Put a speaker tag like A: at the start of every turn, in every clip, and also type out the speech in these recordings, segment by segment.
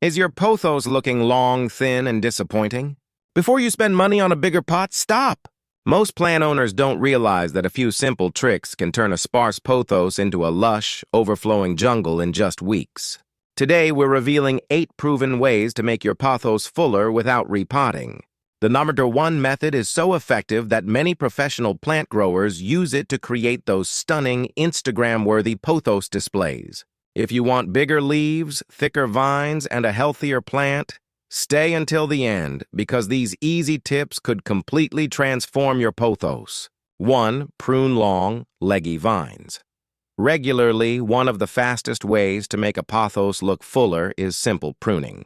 A: Is your pothos looking long, thin, and disappointing? Before you spend money on a bigger pot, stop! Most plant owners don't realize that a few simple tricks can turn a sparse pothos into a lush, overflowing jungle in just weeks. Today, we're revealing 8 proven ways to make your pothos fuller without repotting. The #1 method is so effective that many professional plant growers use it to create those stunning, Instagram-worthy pothos displays. If you want bigger leaves, thicker vines, and a healthier plant, stay until the end because these easy tips could completely transform your pothos. 1. Prune long, leggy vines. Regularly, one of the fastest ways to make a pothos look fuller is simple pruning.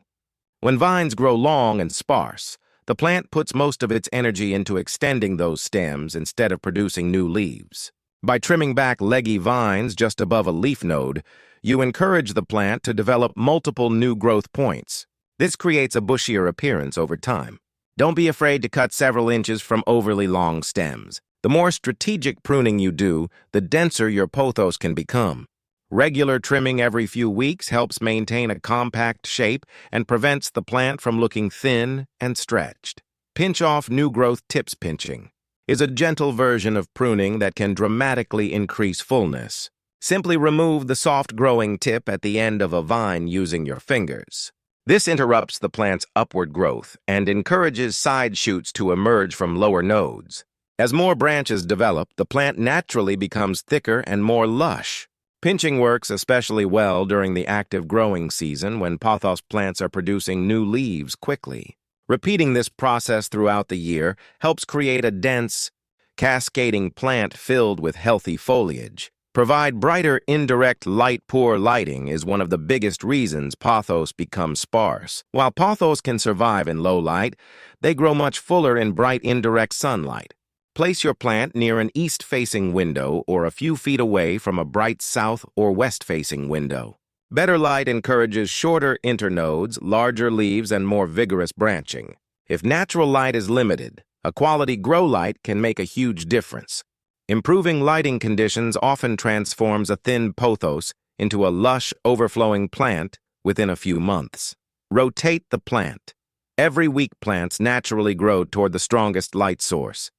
A: When vines grow long and sparse, the plant puts most of its energy into extending those stems instead of producing new leaves. By trimming back leggy vines just above a leaf node, you encourage the plant to develop multiple new growth points. This creates a bushier appearance over time. Don't be afraid to cut several inches from overly long stems. The more strategic pruning you do, the denser your pothos can become. Regular trimming every few weeks helps maintain a compact shape and prevents the plant from looking thin and stretched. Pinch off new growth tips. Pinching is a gentle version of pruning that can dramatically increase fullness. Simply remove the soft growing tip at the end of a vine using your fingers. This interrupts the plant's upward growth and encourages side shoots to emerge from lower nodes. As more branches develop, the plant naturally becomes thicker and more lush. Pinching works especially well during the active growing season when pothos plants are producing new leaves quickly. Repeating this process throughout the year helps create a dense, cascading plant filled with healthy foliage. Provide brighter indirect light. Poor lighting is one of the biggest reasons pothos become sparse. While pothos can survive in low light, they grow much fuller in bright indirect sunlight. Place your plant near an east-facing window or a few feet away from a bright south or west-facing window. Better light encourages shorter internodes, larger leaves, and more vigorous branching. If natural light is limited, a quality grow light can make a huge difference. Improving lighting conditions often transforms a thin pothos into a lush, overflowing plant within a few months. Rotate the plant. Every weak plants naturally grow toward the strongest light source.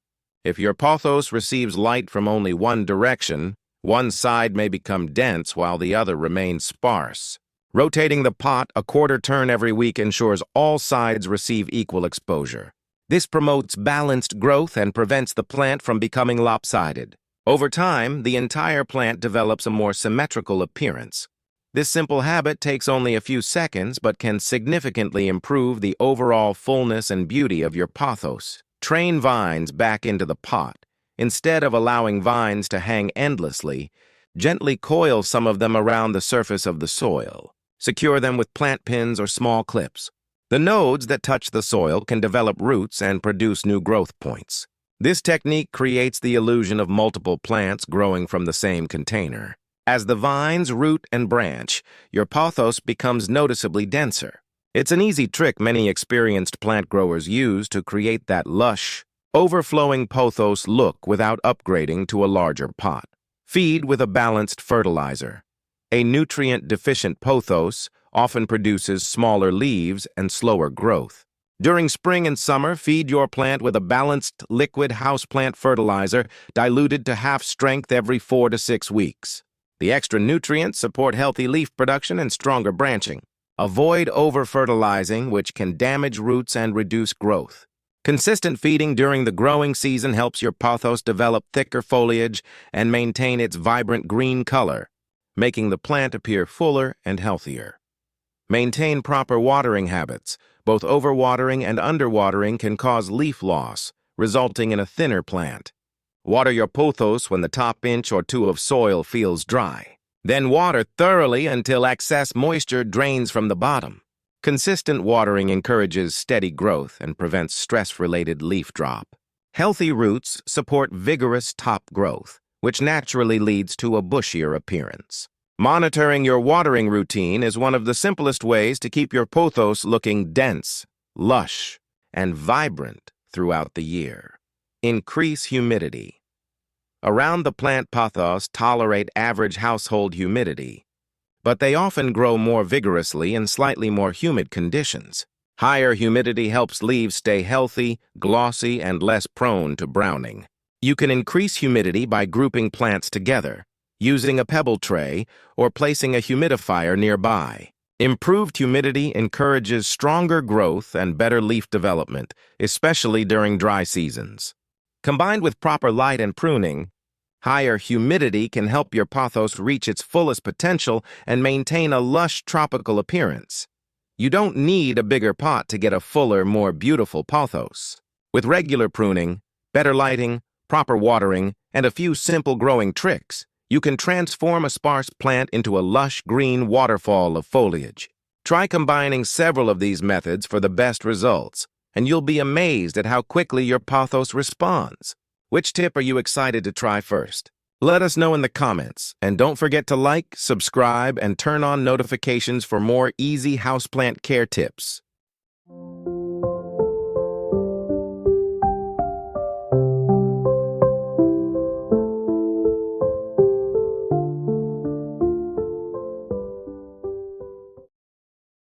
A: If your pothos receives light from only one direction, one side may become dense while the other remains sparse. Rotating the pot a quarter turn every week ensures all sides receive equal exposure. This promotes balanced growth and prevents the plant from becoming lopsided. Over time, the entire plant develops a more symmetrical appearance. This simple habit takes only a few seconds but can significantly improve the overall fullness and beauty of your pothos. Train vines back into the pot. Instead of allowing vines to hang endlessly, gently coil some of them around the surface of the soil. Secure them with plant pins or small clips. The nodes that touch the soil can develop roots and produce new growth points. This technique creates the illusion of multiple plants growing from the same container. As the vines root and branch, your pothos becomes noticeably denser. It's an easy trick many experienced plant growers use to create that lush, overflowing pothos look without upgrading to a larger pot. Feed with a balanced fertilizer. A nutrient-deficient pothos often produces smaller leaves and slower growth. During spring and summer, feed your plant with a balanced liquid houseplant fertilizer diluted to half strength every 4 to 6 weeks. The extra nutrients support healthy leaf production and stronger branching. Avoid over-fertilizing, which can damage roots and reduce growth. Consistent feeding during the growing season helps your pothos develop thicker foliage and maintain its vibrant green color, making the plant appear fuller and healthier. Maintain proper watering habits. Both overwatering and underwatering can cause leaf loss, resulting in a thinner plant. Water your pothos when the top inch or two of soil feels dry. Then water thoroughly until excess moisture drains from the bottom. Consistent watering encourages steady growth and prevents stress-related leaf drop. Healthy roots support vigorous top growth, which naturally leads to a bushier appearance. Monitoring your watering routine is one of the simplest ways to keep your pothos looking dense, lush, and vibrant throughout the year. Increase humidity. Around the plant pothos tolerate average household humidity. but they often grow more vigorously in slightly more humid conditions. Higher humidity helps leaves stay healthy, glossy, and less prone to browning. You can increase humidity by grouping plants together, using a pebble tray, or placing a humidifier nearby. Improved humidity encourages stronger growth and better leaf development, especially during dry seasons. Combined with proper light and pruning, higher humidity can help your pothos reach its fullest potential and maintain a lush tropical appearance. You don't need a bigger pot to get a fuller, more beautiful pothos. With regular pruning, better lighting, proper watering, and a few simple growing tricks, you can transform a sparse plant into a lush green waterfall of foliage. Try combining several of these methods for the best results, and you'll be amazed at how quickly your pothos responds. Which tip are you excited to try first? Let us know in the comments, and don't forget to like, subscribe, and turn on notifications for more easy houseplant care tips.